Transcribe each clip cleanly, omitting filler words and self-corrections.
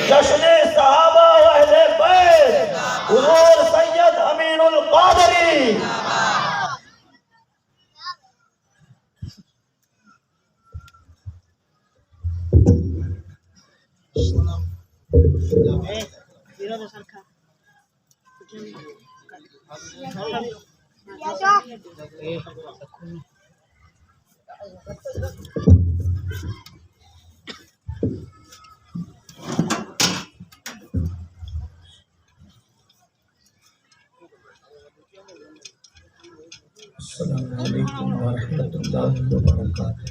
جشن صحابہ و اہل بیت حضور سید امین القادری السلام علیکم ورحمۃ اللہ وبرکاتہ۔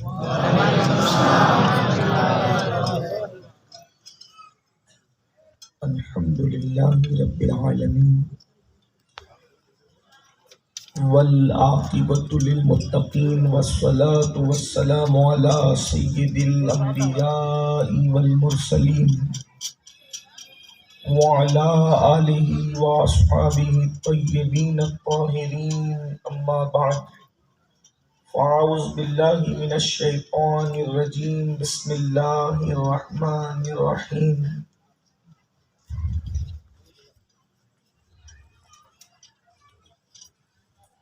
الحمد للہ رب العالمین والعاقبۃ للمتقین والصلاة والسلام علی سید الانبیاء والمرسلین وعلى آلہ واصحابہ الطیبین الطاہرین، اما بعد فاعوذ باللہ من الشیطان الرجیم، بسم اللہ الرحمن الرحیم۔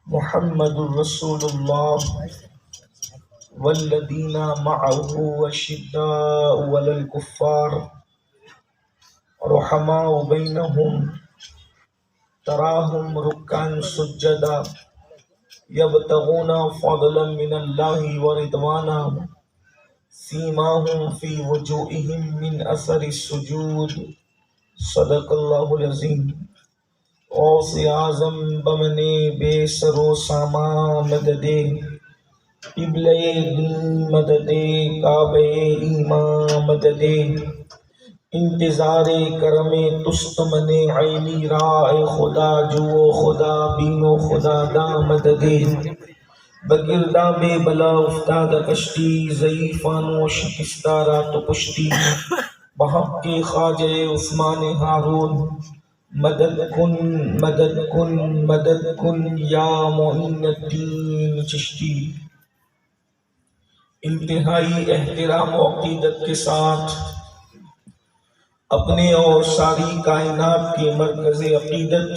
محمد رسول اللہ والذین معه اشداء علی الکفار رحماء بینہم تراہم رکعا سجدا یبتغون فضلا من اللہ ورضوانا سیماہم فی وجوہہم من اثر السجود، صدق اللہ العظیم۔ غوث اعظم بمنے بے سر و ساما مددے، قبلہ دین مددے، کعبہ ایمان مددے، انتظار کرم تست من عینی رائے خدا، جو خدا بینو خدا دا مددے، بگردہ بے بلا افتاد کشتی، ضعیفانو شکستہ رات پشتی، بحق کے خواجہ عثمان ہارون، مدد کن مدد کن مدد کن یا معین الدین چشتی۔ انتہائی احترام و عقیدت کے ساتھ اپنے اور ساری کائنات کے مرکز عقیدت،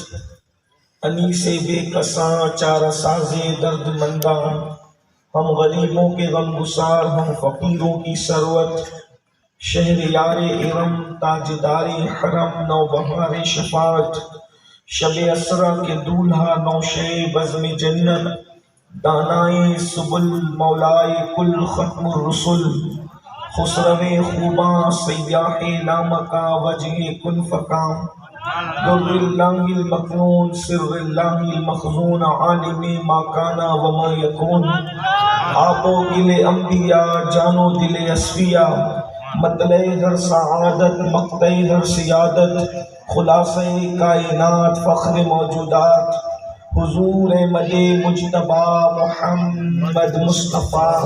انیس بے کساں چارہ ساز درد منداں، ہم غریبوں کے غم گسار، ہم فقیروں کی ثروت، شہر یار ارم تاجدار حرم، نوبہار شفاعت، شب اسرا کے دولہا، نوشے بزم جنت، دانائے سبل مولائے کل ختم الرسل، خسرو خوباں سیاح لامکا وجہ کن فکام، در اللہ المکنون سر اللہ المخزون، عالم ما کانا وما یکون، آپ و گل انبیاء جانو دل اصفیاء، مطلع ہر سعادت مقطع ہر سیادت، خلاصہ کائنات فخر موجودات، حضور مد مجتبی محمد مصطفیٰ،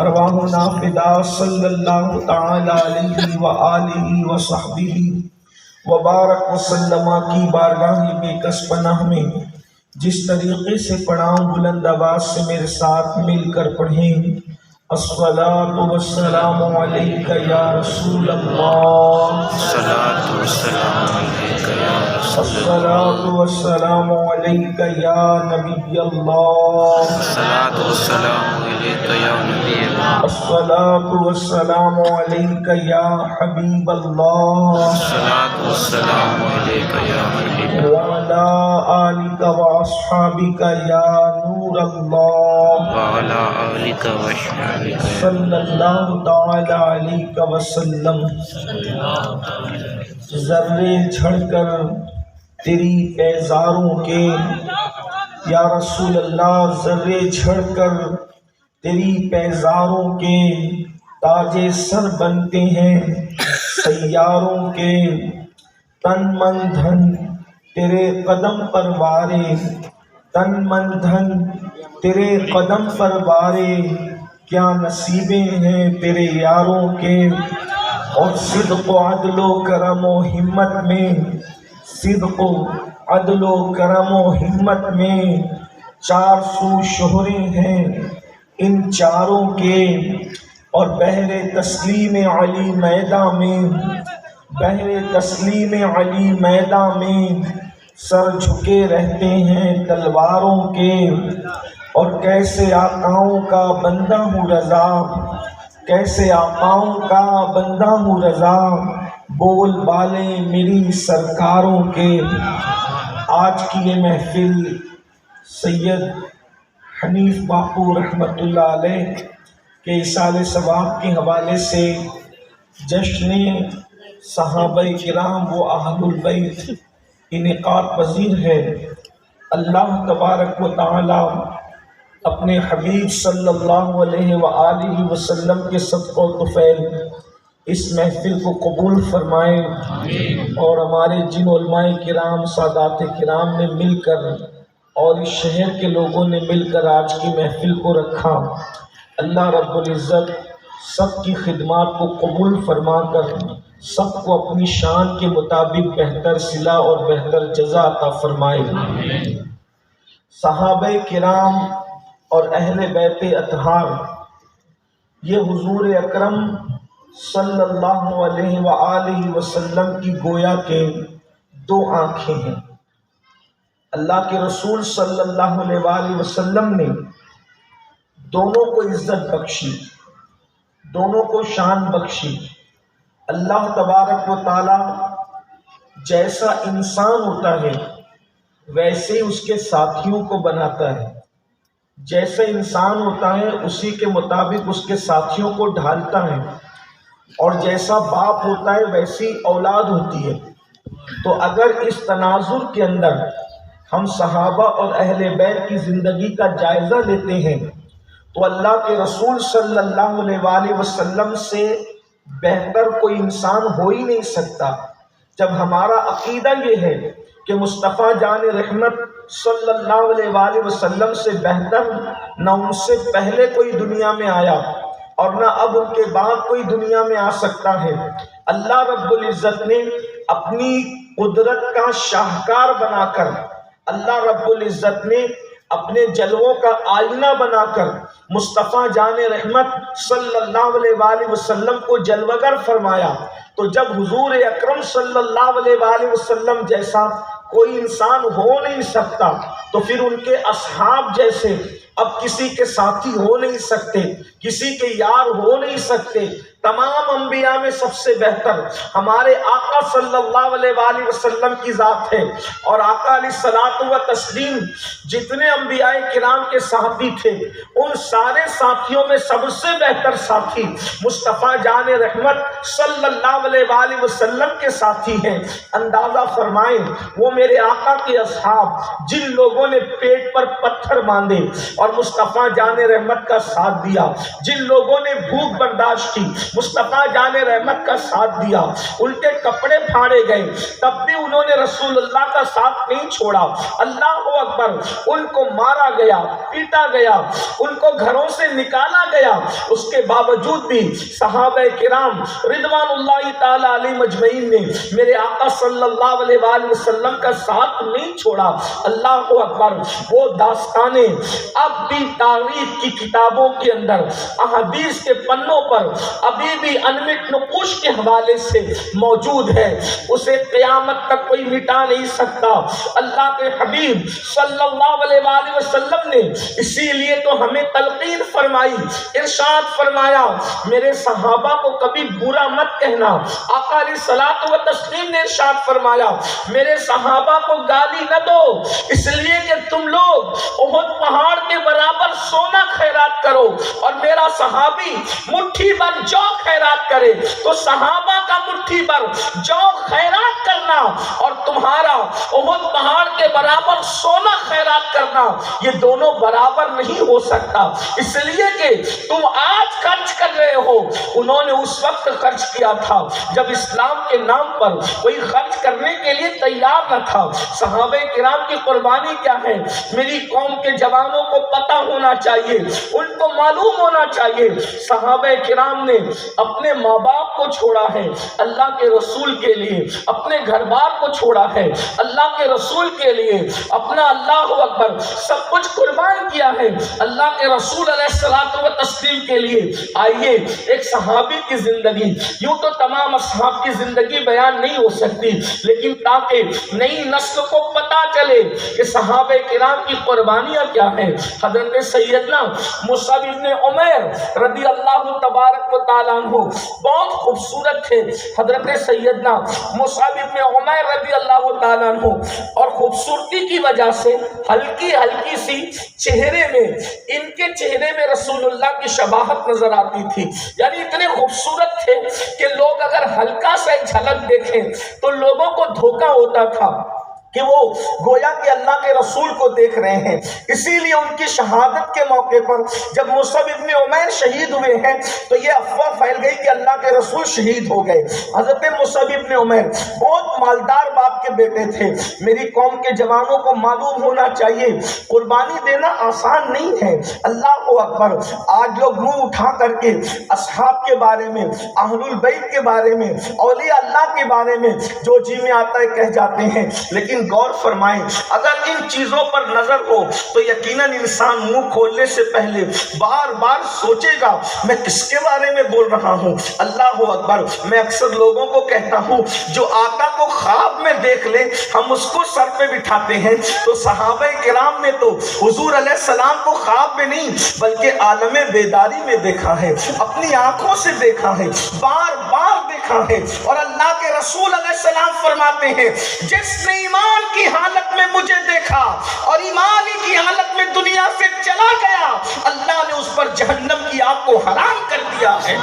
ارواحنا فدا صلی اللہ تعالی علیہ وآلہ وصحبہ وبارک وسلم کی بارگاہ بے کس پناہ میں جس طریقے سے پڑھاؤں بلند آواز سے میرے ساتھ مل کر پڑھیں۔ الصلاة والسلام علیک یا رسول اللہ، الصلاة والسلام علیک یا رسول الصلاة والسلام علیک یا نبی اللہ، الصلاة والسلام علیک یا نبی اللہ، الصلاة والسلام علیک یا حبیب اللہ، الصلاة والسلام علیک یا حبیب اللہ، وعلی آلک واصحابک یا نور اللہ، وعلی آلک وصحبک صلی اللہ تعالی علیہ وسلم۔ ذرے جھڑ کر تیری پیزاروں کے یا رسول اللہ، ذرے جھڑ کر تیری پیزاروں کے تاج سر بنتے ہیں سیاروں کے، تن من دھن تیرے قدم پر وارے، تن من دھن تیرے قدم پر وارے، کیا نصیبیں ہیں تیرے یاروں کے، اور صدق و عدل و کرم و ہمت میں، صدق و عدل و کرم و ہمت میں 400 شہرے ہیں ان چاروں کے، اور بحر تسلیم علی میداں میں بہر تسلیم علی میدان میں سر جھکے رہتے ہیں تلواروں کے، اور کیسے آقاؤں کا بندہ ہوں رضا، کیسے آقاؤں کا بندہ ہوں رضا، بول بالیں میری سرکاروں کے۔ آج کی یہ محفل سید حنیف باپو رحمۃ اللہ علیہ کے ایصال ثواب کے حوالے سے جشن صحابہ کرام و اہل البیت انعقاد پذیر ہے۔ اللہ تبارک و تعالی اپنے حبیب صلی اللہ علیہ وآلہ وسلم کے صدقہ و طفیل اس محفل کو قبول فرمائے، اور ہمارے جن علماء کرام سادات کرام نے مل کر اور اس شہر کے لوگوں نے مل کر آج کی محفل کو رکھا، اللہ رب العزت سب کی خدمات کو قبول فرما کر سب کو اپنی شان کے مطابق بہتر صلہ اور بہتر جزا عطا فرمائے۔ صحابہ کرام اور اہل بیت اطہار یہ حضور اکرم صلی اللہ علیہ وآلہ وسلم کی گویا کے دو آنکھیں ہیں۔ اللہ کے رسول صلی اللہ علیہ وآلہ وسلم نے دونوں کو عزت بخشی، دونوں کو شان بخشی۔ اللہ تبارک و تعالی جیسا انسان ہوتا ہے ویسے ہی اس کے ساتھیوں کو بناتا ہے، جیسا انسان ہوتا ہے اسی کے مطابق اس کے ساتھیوں کو ڈھالتا ہے، اور جیسا باپ ہوتا ہے ویسی اولاد ہوتی ہے۔ تو اگر اس تناظر کے اندر ہم صحابہ اور اہل بیت کی زندگی کا جائزہ لیتے ہیں تو اللہ کے رسول صلی اللہ علیہ وآلہ وسلم سے بہتر کوئی انسان ہو ہی نہیں سکتا۔ جب ہمارا عقیدہ یہ ہے کہ مصطفیٰ جان رحمت صلی اللہ علیہ وآلہ وسلم سے بہتر نہ ان سے پہلے کوئی دنیا میں آیا اور نہ اب ان کے بعد کوئی دنیا میں آ سکتا ہے، اللہ رب العزت نے اپنی قدرت کا شاہکار بنا کر، اللہ رب العزت نے اپنے جلووں کا آئینہ بنا کر مصطفیٰ جان رحمت صلی اللہ علیہ وآلہ وسلم کو جلوگر فرمایا۔ تو جب حضور اکرم صلی اللہ علیہ وآلہ وسلم جیسا کوئی انسان ہو نہیں سکتا تو پھر ان کے اصحاب جیسے اب کسی کے ساتھی ہو نہیں سکتے، کسی کے یار ہو نہیں سکتے۔ تمام انبیاء میں سب سے بہتر ہمارے آقا صلی اللہ علیہ وآلہ وسلم کی ذات ہے، اور آقا علیہ الصلوۃ والتسلیم جتنے انبیاء کرام کے ساتھی تھے ان سارے ساتھیوں میں سب سے بہتر ساتھی مصطفیٰ جان رحمت صلی اللہ علیہ وآلہ وسلم کے ساتھی ہیں۔ اندازہ فرمائیں وہ میرے آقا کے اصحاب جن لوگوں نے پیٹ پر پتھر باندھے اور مصطفیٰ جان رحمت کا ساتھ دیا، جن لوگوں نے بھوک برداشت کی مصطفیٰ جان رحمت کا ساتھ دیا، ان کے کپڑے پھاڑے گئے تب بھی انہوں نے رسول اللہ کا ساتھ نہیں چھوڑا، اللہ اکبر، ان کو مارا گیا، پیٹا گیا، ان کو گھروں سے نکالا گیا، اس کے باوجود بھی صحابہ کرام رضوان اللہ تعالی علیہ مجمعین نے میرے آقا صلی اللہ علیہ وآلہ وسلم کا ساتھ نہیں چھوڑا۔ اللہ اکبر، وہ داستانیں اب بھی تاریخ کی کتابوں کے اندر احادیث کے پنوں پر ابھی بھی انمٹ نقوش کے حوالے سے موجود ہے، اسے قیامت تک کوئی مٹا نہیں سکتا۔ اللہ کے حبیب صلی اللہ علیہ وآلہ وسلم نے اسی لیے تو ہمیں تلقین فرمائی، ارشاد فرمایا میرے صحابہ کو کبھی برا مت کہنا۔ آقا علیہ الصلوۃ والتسلیم نے ارشاد فرمایا میرے صحابہ کو گالی نہ دو، اس لیے کہ تم لوگ احد پہاڑ کے برابر سونا خیرات کرو اور میرا صحابی مٹھی بھر جو خیرات کرے، تو صحابہ کا مٹھی بھر جو خیرات کرنا اور تمہارا احد پہاڑ کے برابر سونا خیرات کرنا یہ دونوں برابر نہیں ہو سکتا، اس لیے کہ تم آج خرچ کر رہے ہو، انہوں نے اس وقت خرچ کیا تھا جب اسلام کے نام پر کوئی خرچ کرنے کے لیے تیار نہ تھا۔ صحابہ کرام کی قربانی کیا ہے؟ میری قوم کے جوانوں کو پتہ ہونا چاہیے، ان کو معلوم ہونا چاہیے صحابہ کرام نے اپنے ماں باپ کو چھوڑا ہے اللہ کے رسول کے لیے، اپنے گھر بار کو چھوڑا ہے اللہ کے رسول کے لیے، اپنا اللہ اکبر سب کچھ قربان کیا ہے اللہ کے رسول علیہ الصلوۃ والتسلیم کے لیے۔ آئیے ایک صحابی کی زندگی، یوں تو تمام اصحاب کی زندگی بیان نہیں ہو سکتی، لیکن تاکہ نئی نسل کو پتہ چلے کہ صحابہ کرام کی قربانیاں کیا ہیں۔ حضرت سیدنا مصعب بن عمیر رضی اللہ تبارک و تعالیٰ عنہ بہت خوبصورت تھے۔ حضرت سیدنا مصعب بن عمیر رضی اللہ تعالیٰ عنہ، اور خوبصورتی کی وجہ سے ہلکی ہلکی سی چہرے میں، ان کے چہرے میں رسول اللہ کی شباہت نظر آتی تھی، یعنی اتنے خوبصورت تھے کہ لوگ اگر ہلکا سا جھلک دیکھیں تو لوگوں کو دھوکا ہوتا تھا کہ وہ گویا کہ اللہ کے رسول کو دیکھ رہے ہیں۔ اسی لیے ان کی شہادت کے موقع پر جب مصعب ابن عمیر شہید ہوئے ہیں تو یہ افواہ پھیل گئی کہ اللہ کے رسول شہید ہو گئے۔ حضرت مصعب ابن عمیر بہت مالدار باپ کے بیٹے تھے۔ میری قوم کے جوانوں کو معلوم ہونا چاہیے قربانی دینا آسان نہیں ہے۔ اللہ اکبر، آج لوگ منہ اٹھا کر کے اصحاب کے بارے میں، اہل البیت کے بارے میں، اولیاء اللہ کے بارے میں جو جی میں آتا ہے کہہ جاتے ہیں، لیکن غور فرمائیں اگر ان چیزوں پر نظر ہو تو یقیناً انسان منہ کھولنے سے پہلے بار بار سوچے گا میں کس کے بارے میں بول رہا ہوں۔ اللہ اکبر، میں اکثر لوگوں کو کہتا ہوں جو آقا کو خواب میں دیکھ لیں ہم اس کو سر پہ بٹھاتے ہیں، تو صحابہ کرام نے تو حضور علیہ السلام کو خواب میں نہیں بلکہ عالم بیداری میں دیکھا ہے، اپنی آنکھوں سے دیکھا ہے، بار بار دیکھا ہے۔ اور اللہ کے رسول علیہ السلام فرماتے ہیں جس نے ایمان کی حالت میں مجھے دیکھا اور ایمان کی حالت میں دنیا سے چلا گیا، اللہ نے اس پر جہنم کی آگ کو حرام کر دیا ہے۔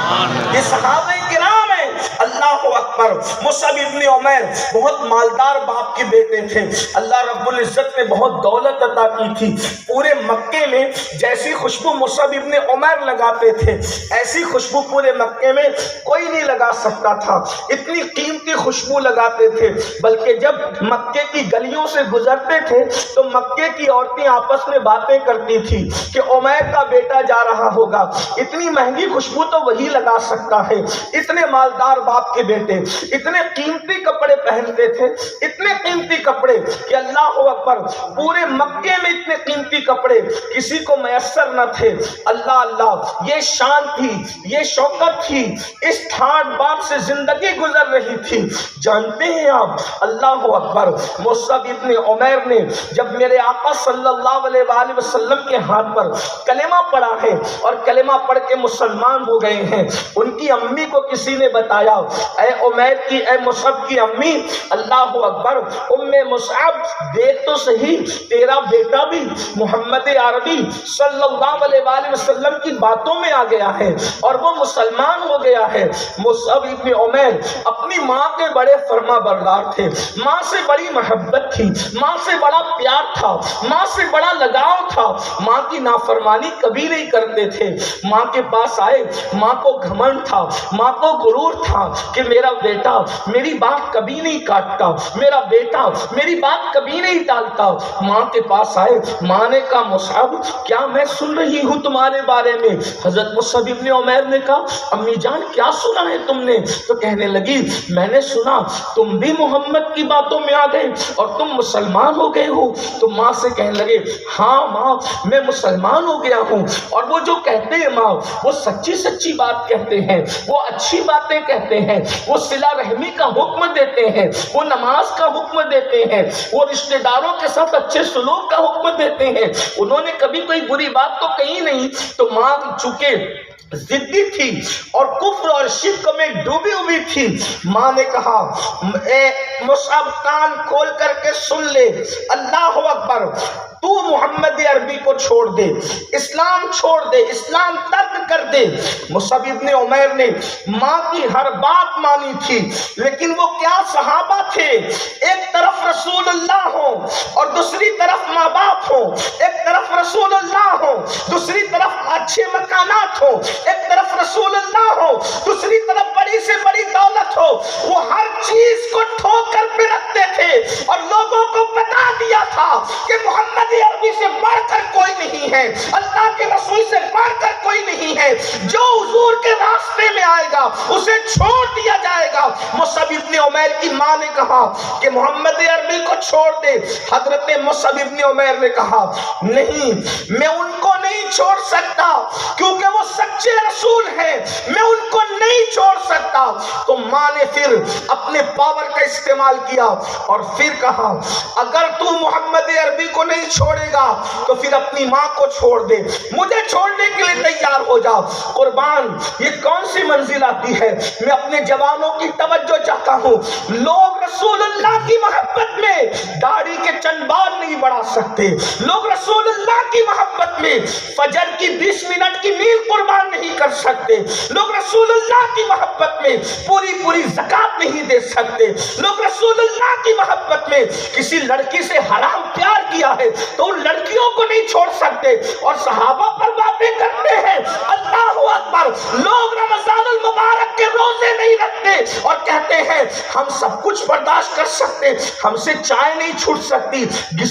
یہ صحابہ کرام ہیں۔ اللہ اکبر، مصعب ابن عمیر بہت مالدار باپ کے بیٹے تھے۔ اللہ رب العزت نے بہت دولت عطا کی تھی۔ پورے مکے میں جیسی خوشبو مصعب ابن عمیر لگاتے تھے ایسی خوشبو پورے مکے میں کوئی نہیں لگا سکتا تھا، اتنی قیمتی خوشبو لگاتے تھے۔ بلکہ جب مکے کی گلیوں سے گزرتے تھے تو مکے کی عورتیں آپس میں باتیں کرتی تھی کہ عمیر کا بیٹا جا رہا ہوگا، اتنی مہنگی خوشبو تو وہی لگا سکتا ہے۔ اتنے مالدار باپ کے بیٹے اتنے قیمتی کپڑے پہنتے تھے، اتنے قیمتی کپڑے کہ اللہ اکبر پورے مکے میں اتنے قیمتی کپڑے کسی کو میسر نہ تھے۔ اللہ اللہ، یہ شان تھی، یہ شوکت تھی، اس ٹھاٹ باپ سے زندگی گزر رہی تھی۔ جانتے ہیں آپ، اللہ اکبر، مصعب ابن عمیر نے جب میرے آقا صلی اللہ علیہ وآلہ وسلم کے ہاتھ پر کلمہ پڑھا ہے اور کلمہ پڑھ کے مسلمان ہو گئے ہیں، ان کی امی کو کسی نے بتایا اے عمیر کی، اے مصعب کی امی، اللہ اکبر، ام مصعب دیکھ تو صحیح تیرا بیٹا بھی محمد عربی صلی اللہ علیہ وآلہ وسلم کی باتوں میں آ گیا ہے اور وہ مسلمان ہو گیا ہے۔ مصعب ابن عمیر اپنی ماں کے بڑے فرما بردار تھے، ماں سے بڑی محبت تھی، ماں سے بڑا پیار تھا، ماں سے بڑا لگاؤ تھا، ماں کی نافرمانی کبھی نہیں کرتے تھے۔ ماں کے پاس آئے، ماں کو گھمنڈ تھا، ماں کو غرور تھا کہ میرا بیٹا میری بات کبھی نہیں کاٹتا، میرا بیٹا میری بات کبھی نہیں ٹالتا۔ ماں کے پاس آئے، ماں نے کہا مصعب کیا میں سن رہی ہوں تمہارے بارے میں؟ حضرت مصعب ابن عمیر نے کہا امی جان کیا سنا ہے تم نے؟ تو کہنے لگی میں نے سنا تم بھی محمد کی باتوں میں آ گئے اور تم مسلمان ہو گئے ہو۔ تو ماں سے کہنے لگے ہاں ماں میں مسلمان ہو گیا ہوں، اور وہ جو کہتے ہیں ماں وہ سچی سچی بات کہتے ہیں، وہ اچھی باتیں کہتے ہیں، وہ صلہ رحمی کا حکم دیتے ہیں، وہ نماز کا حکم دیتے ہیں، وہ رشتہ داروں کے ساتھ اچھے سلوک کا حکم دیتے ہیں، انہوں نے کبھی کوئی بری بات تو کہی نہیں۔ تو ماں چونکہ ضدی تھی اور کفر اور شرک میں ڈوبی ہوئی تھی، ماں نے کہا اے مصعب کان کھول کر کے سن لے، اللہ اکبر، تو محمد عربی کو چھوڑ دے، اسلام چھوڑ دے، اسلام ترک کر دے۔ مصعب ابن عمیر نے ماں کی ہر بات مانی تھی، لیکن وہ کیا صحابہ تھے، ایک طرف رسول اللہ ہوں اور دوسری طرف ماں باپ ہوں، ایک طرف رسول اللہ ہوں دوسری طرف اچھے مکانات ہوں، ایک طرف رسول اللہ ہو دوسری طرف بڑی سے بڑی دولت ہو، وہ ہر چیز کو ٹھوکر پہ رکھ ہے, اللہ کے رسول سے بڑھ کر کوئی نہیں ہے. جو حضور کے راستے میں آئے گا اسے چھوڑ دیا جائے گا. مصعب ابن عمیر کی ماں نے کہا کہ محمد عربی کو چھوڑ دے. حضرت مصعب ابن عمیر نے کہا نہیں, میں ان کو نہیں چھوڑ سکتا کیونکہ وہ سچے رسول ہیں, میں ان کو نہیں چھوڑ سکتا. تو ماں نے پھر اپنے پاور کا استعمال کیا اور پھر کہا اگر تو محمد عربی کو نہیں چھوڑے گا تو پھر اپنی ماں کو چھوڑ دے, مجھے چھوڑنے کے لیے تیار ہو جا. قربان, یہ کون سی منزل آتی ہے؟ میں اپنے جوانوں کی توجہ چاہتا ہوں. لوگ رسول اللہ کی محبت میں داڑھی کے چند بال نہیں بڑھا سکتے. لوگ رسول اللہ کی محبت میں فجر کی 20 منٹ کی میل قربان نہیں کر سکتے. لوگ رسول اللہ کی محبت میں پوری زکات نہیں دے سکتے. لوگ رسول اللہ کی محبت میں کسی لڑکی سے حرام پیار کیا ہے تو ان لڑکیوں کو نہیں چھوڑ سکتے اور صحابہ پر باتیں کرتے ہیں. اللہ اکبر. لوگ رمضان المبارک کے روزے نہیں رکھتے اور کہتے ہیں ہم سب کچھ برداشت کر سکتے, ہم سے چائے نہیں چھوٹ سکتی,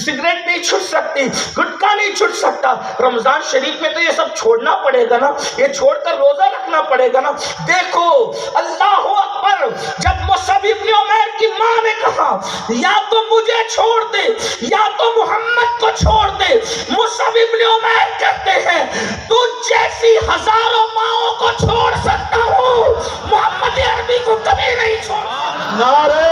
سگریٹ نہیں چھوٹ سکتی, گٹکا نہیں چھوٹ سکتا. رمضان شریف میں تو یہ سب چھوڑنا پڑے گا نا, یہ چھوڑ کر روزہ رکھنا پڑے گا نا. دیکھو اللہ اکبر, جب مصعب ابن عمیر کی ماں نے کہا یا تو مجھے چھوڑ دے یا تو محمد کو چھوڑ دے, مصعب ابن عمیر کہتے ہیں تجھ جیسی ہزاروں ماؤں کو چھوڑ سکتا ہوں, محمد عربی کو کبھی نہیں چھوڑ. نعرہ